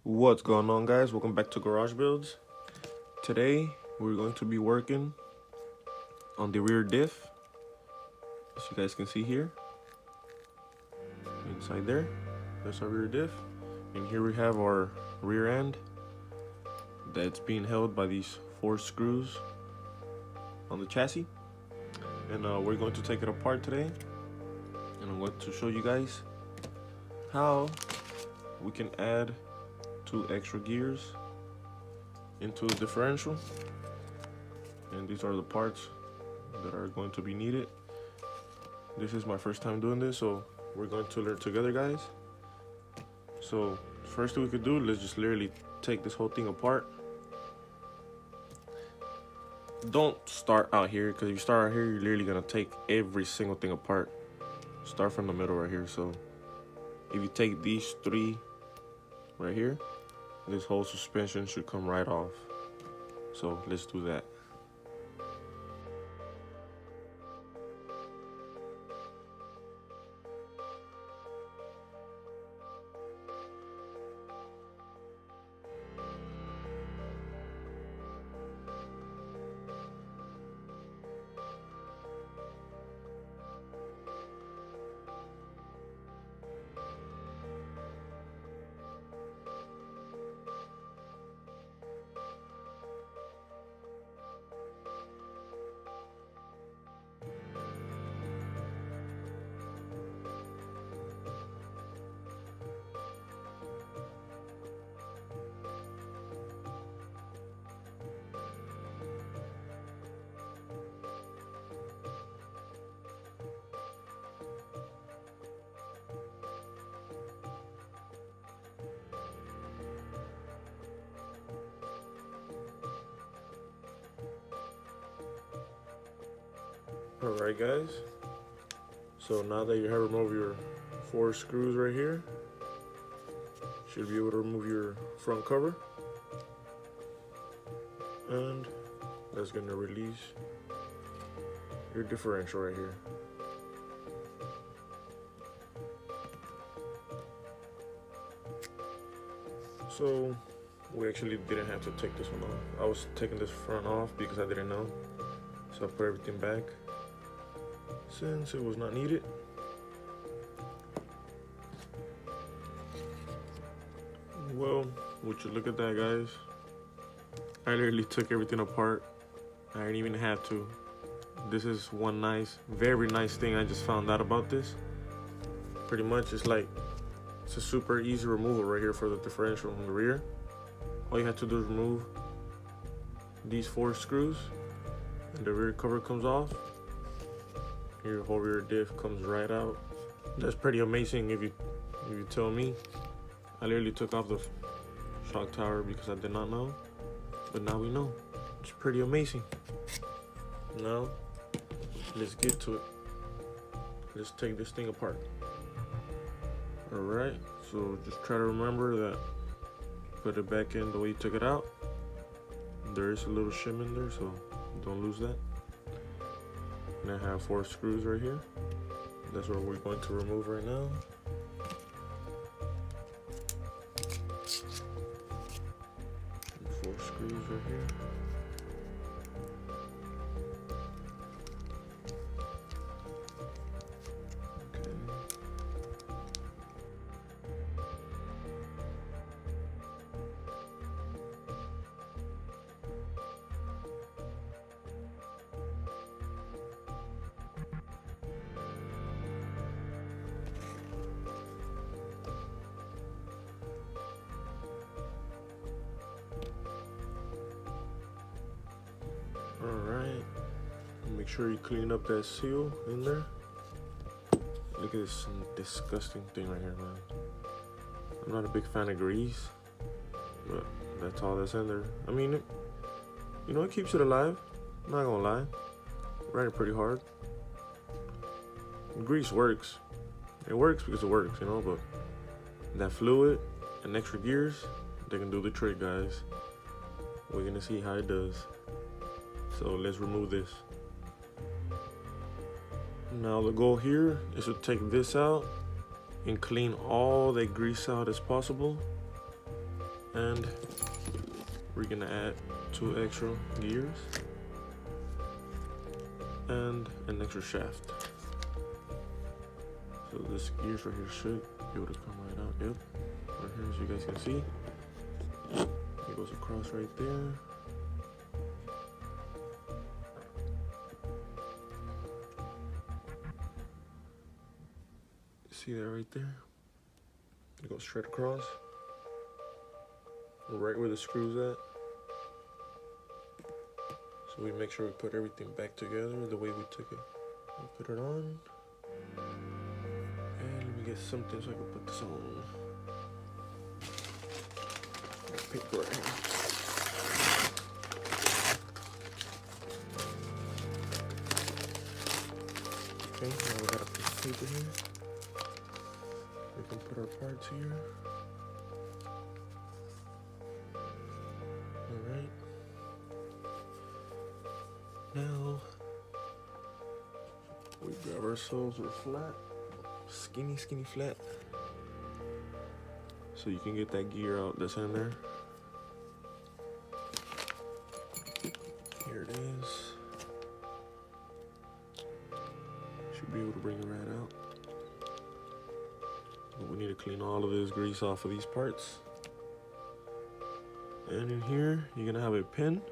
What's going on, guys? Welcome back to Garage Builds. Today we're going to be working on the rear diff, as you guys can see here. Inside there, that's our rear diff, and here we have our rear end that's being held by these 4 screws on the chassis. And we're going to take it apart today, and I'm going to show you guys how we can add 2 extra gears into the differential. And these are the parts that are going to be needed. This is my first time doing this, so we're going to learn together, guys. So first thing we could do, let's just literally take this whole thing apart. Don't start out here, because if you start out here, you're literally gonna take every single thing apart. Start from the middle right here. So if you take these 3 right here, this whole suspension should come right off. So let's do that. Alright, guys, so now that you have removed your 4 screws right here, you should be able to remove your front cover, and that's going to release your differential right here. So we actually didn't have to take this one off. I was taking this front off because I didn't know, so I put everything back since it was not needed. Well, would you look at that, guys? I literally took everything apart. I didn't even have to. This is one nice, very nice thing I just found out about this. Pretty much it's a super easy removal right here for the differential in the rear. All you have to do is remove these 4 screws and the rear cover comes off. Your whole rear diff comes right out. That's pretty amazing if you tell me. I literally took off the shock tower because I did not know, but now we know. It's pretty amazing. Now let's get to it. Let's take this thing apart. Alright, so just try to remember that, put it back in the way you took it out. There is a little shim in there, so don't lose that. And I have 4 screws right here. That's what we're going to remove right now. 4 screws right here. Alright, make sure you clean up that seal in there. Look at this disgusting thing right here, man. I'm not a big fan of grease, but that's all that's in there. I mean, it keeps it alive. I'm not gonna lie. Ran it pretty hard. Grease works. It works because it works, but that fluid and extra gears, they can do the trick, guys. We're gonna see how it does. So let's remove this. Now the goal here is to take this out and clean all that grease out as possible. And we're gonna add 2 extra gears and an extra shaft. So this gears right here should be able to come right out. Yep, right here, as you guys can see, it goes across right there. See that right there? It goes straight across, right where the screw's at. So we make sure we put everything back together the way we took it. We put it on. And let me get something so I can put this on. Paper right here. Okay, now we got a piece of paper here. We can put our parts here. Alright. Now, we grab ourselves a flat, skinny flat. So you can get that gear out that's in there. Here it is. Should be able to bring it right out. But we need to clean all of this grease off of these parts. And in here, you're gonna have a pin.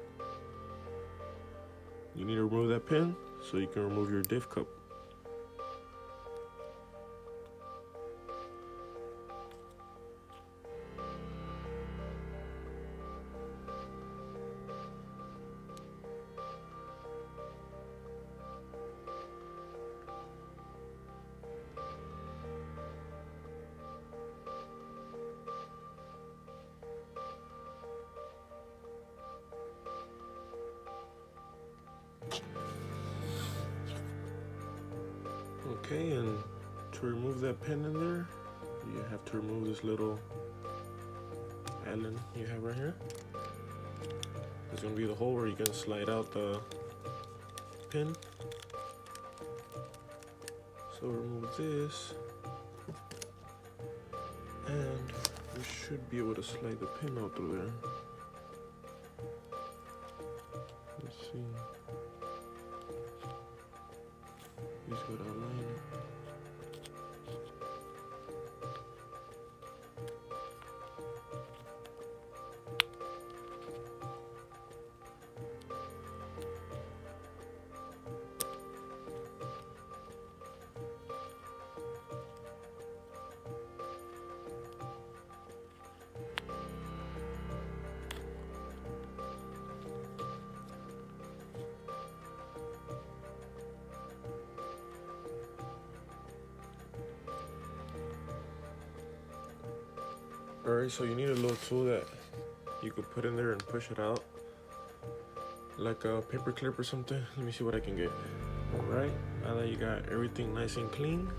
You need to remove that pin so you can remove your diff cup. Okay, and to remove that pin in there, you have to remove this little Allen you have right here. There's gonna be the hole where you can slide out the pin. So remove this, and we should be able to slide the pin out through there. Let's see. He's got a line. Alright, so you need a little tool that you could put in there and push it out, like a paper clip or something. Let me see what I can get. Alright, now that you got everything nice and clean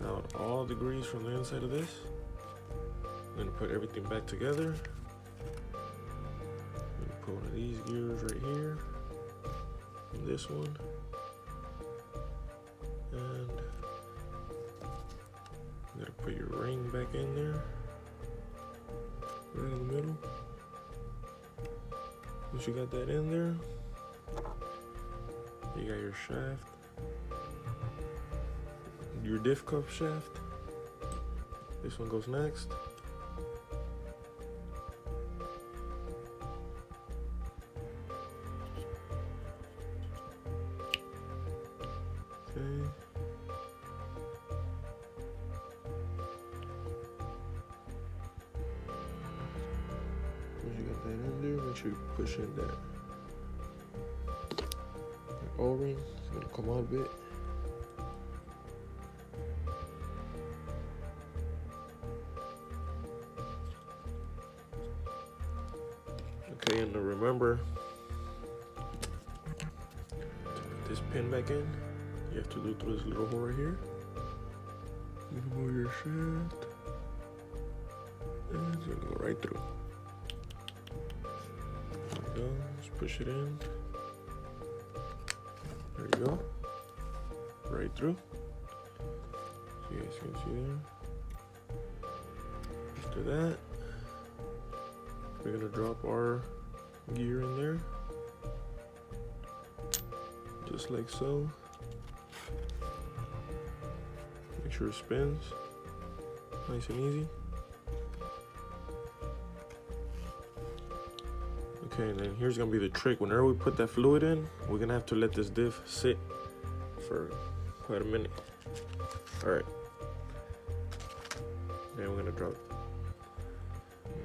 out all the grease from the inside of this. I'm gonna put everything back together. I'm gonna put one of these gears right here, and this one, and you gotta put your ring back in there, right in the middle. Once you got that in there, you got your shaft, your diff cup shaft. This one goes next. Okay. Once you got that in there, make sure you push in that O-ring. It's gonna come out a bit. Okay, and remember to put this pin back in, you have to do through this little hole right here. You remove your shaft, and it's gonna go right through. There you go, just push it in. There you go, right through. So you guys can see there. After that, We're gonna drop our gear in there, just like so. Make sure it spins, nice and easy. Okay, and then here's gonna be the trick. Whenever we put that fluid in, we're gonna have to let this diff sit for quite a minute. All right. Then we're gonna drop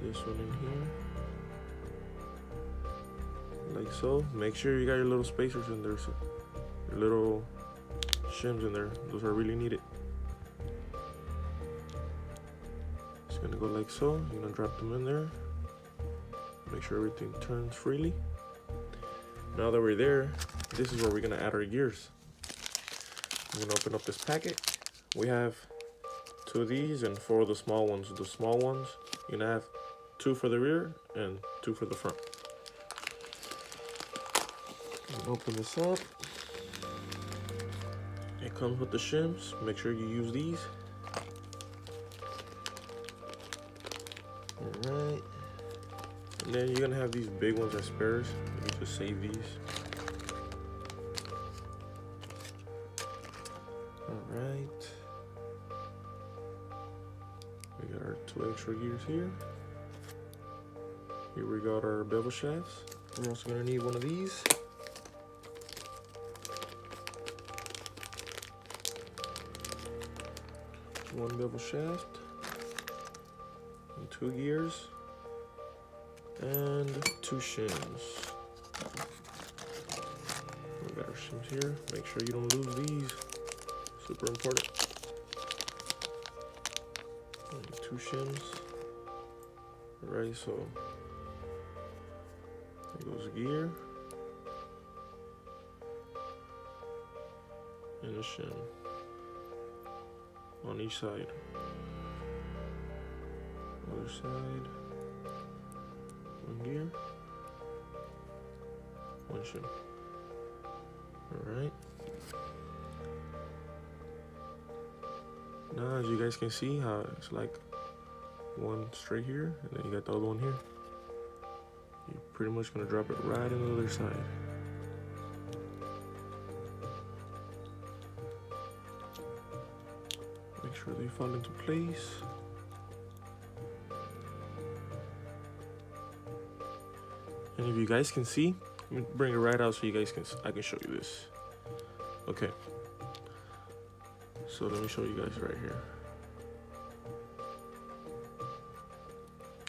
this one in here, like so. Make sure you got your little spacers in there, so your little shims in there. Those are really needed. It's gonna go like so. You're gonna drop them in there. Make sure everything turns freely. Now that we're there, this is where we're gonna add our gears. I'm gonna open up this packet. We have 2 of these and 4 of the small ones. The small ones, you're gonna have 2 for the rear and 2 for the front. Open this up. It comes with the shims. Make sure you use these. All right. And then you're gonna have these big ones as spares. You just save these. All right. We got our 2 extra gears here. Here we got our bevel shafts. We're also gonna need one of these. One bevel shaft and 2 gears. And 2 shims. We got our shims here. Make sure you don't lose these. Super important. And 2 shims. Alright, so there goes a gear. And a shim. On each side. Other side. 1 gear, 1 shim. All right. Now, as you guys can see, how it's like one straight here, and then you got the other one here. You're pretty much gonna drop it right on the other side. Make sure they fall into place. And if you guys can see, let me bring it right out so you guys I can show you this. Okay. So let me show you guys right here.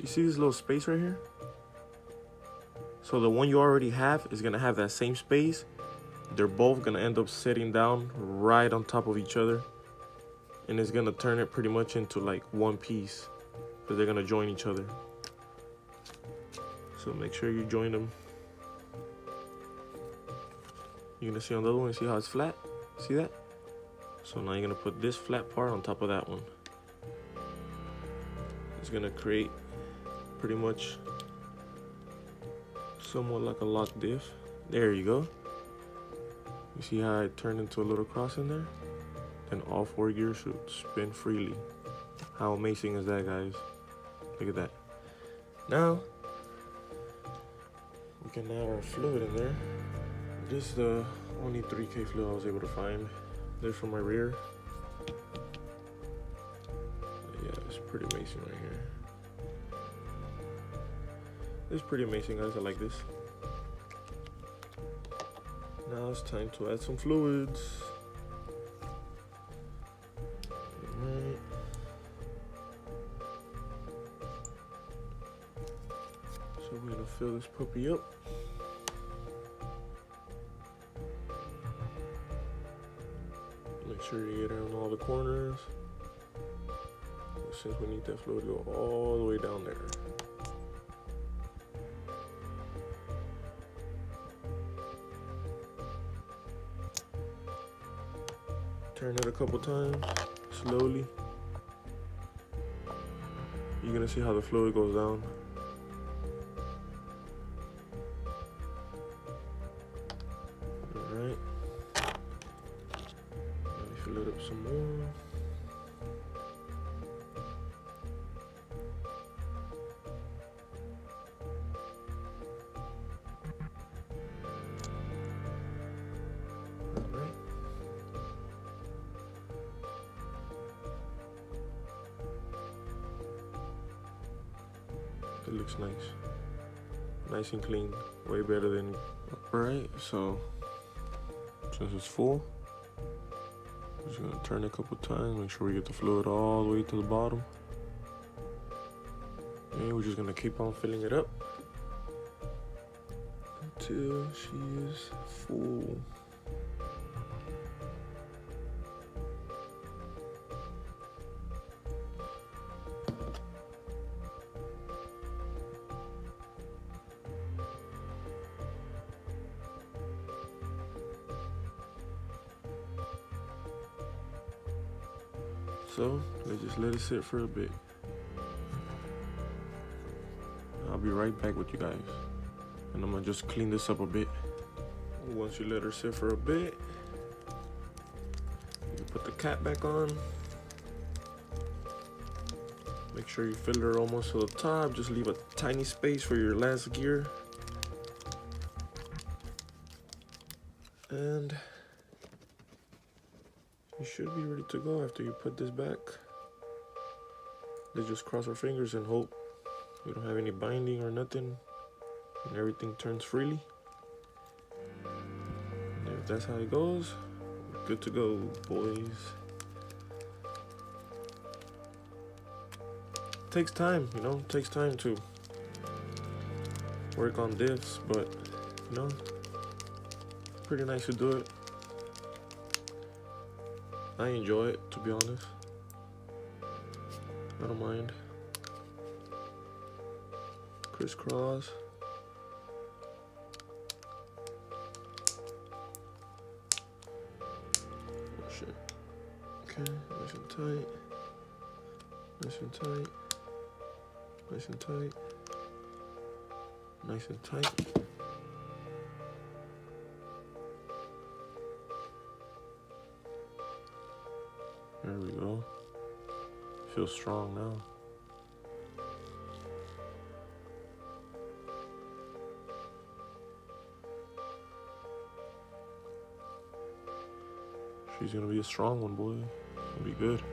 You see this little space right here? So the one you already have is gonna have that same space. They're both gonna end up sitting down right on top of each other. And it's gonna turn it pretty much into like one piece, because they're gonna join each other. So make sure you join them. You're gonna see on the other one, see how it's flat? See that? So now you're gonna put this flat part on top of that one. It's gonna create pretty much somewhat like a lock diff. There you go. You see how it turned into a little cross in there? Then all 4 gears should spin freely. How amazing is that, guys? Look at that. Now, we can add our fluid in there. This is the only 3K fluid I was able to find. This from my rear. Yeah, it's pretty amazing right here. It's pretty amazing, guys. I like this. Now it's time to add some fluids. Alright. So we're gonna fill this puppy up. Make sure you get around all the corners. Since we need that fluid to go all the way down there. Turn it a couple times, slowly. You're gonna see how the fluid goes down. Alright. Let me fill it up some more. It looks nice. Nice and clean. Way better than... Alright, so since it's full, I'm just gonna turn it a couple times, make sure we get the fluid all the way to the bottom. And we're just gonna keep on filling it up until she is full. So let's just let it sit for a bit. I'll be right back with you guys. And I'm gonna just clean this up a bit. Once you let her sit for a bit, you put the cap back on. Make sure you fill her almost to the top. Just leave a tiny space for your last gear. And you should be ready to go after you put this back. Let's just cross our fingers and hope we don't have any binding or nothing and everything turns freely. And if that's how it goes, we're good to go, boys. Takes time, you know, takes time to work on diffs, but you know, pretty nice to do it. I enjoy it, to be honest. I don't mind. Crisscross. Oh shit. Okay, nice and tight. Nice and tight. Nice and tight. Nice and tight. There we go. Feels strong now. She's gonna be a strong one, boy. It'll be good.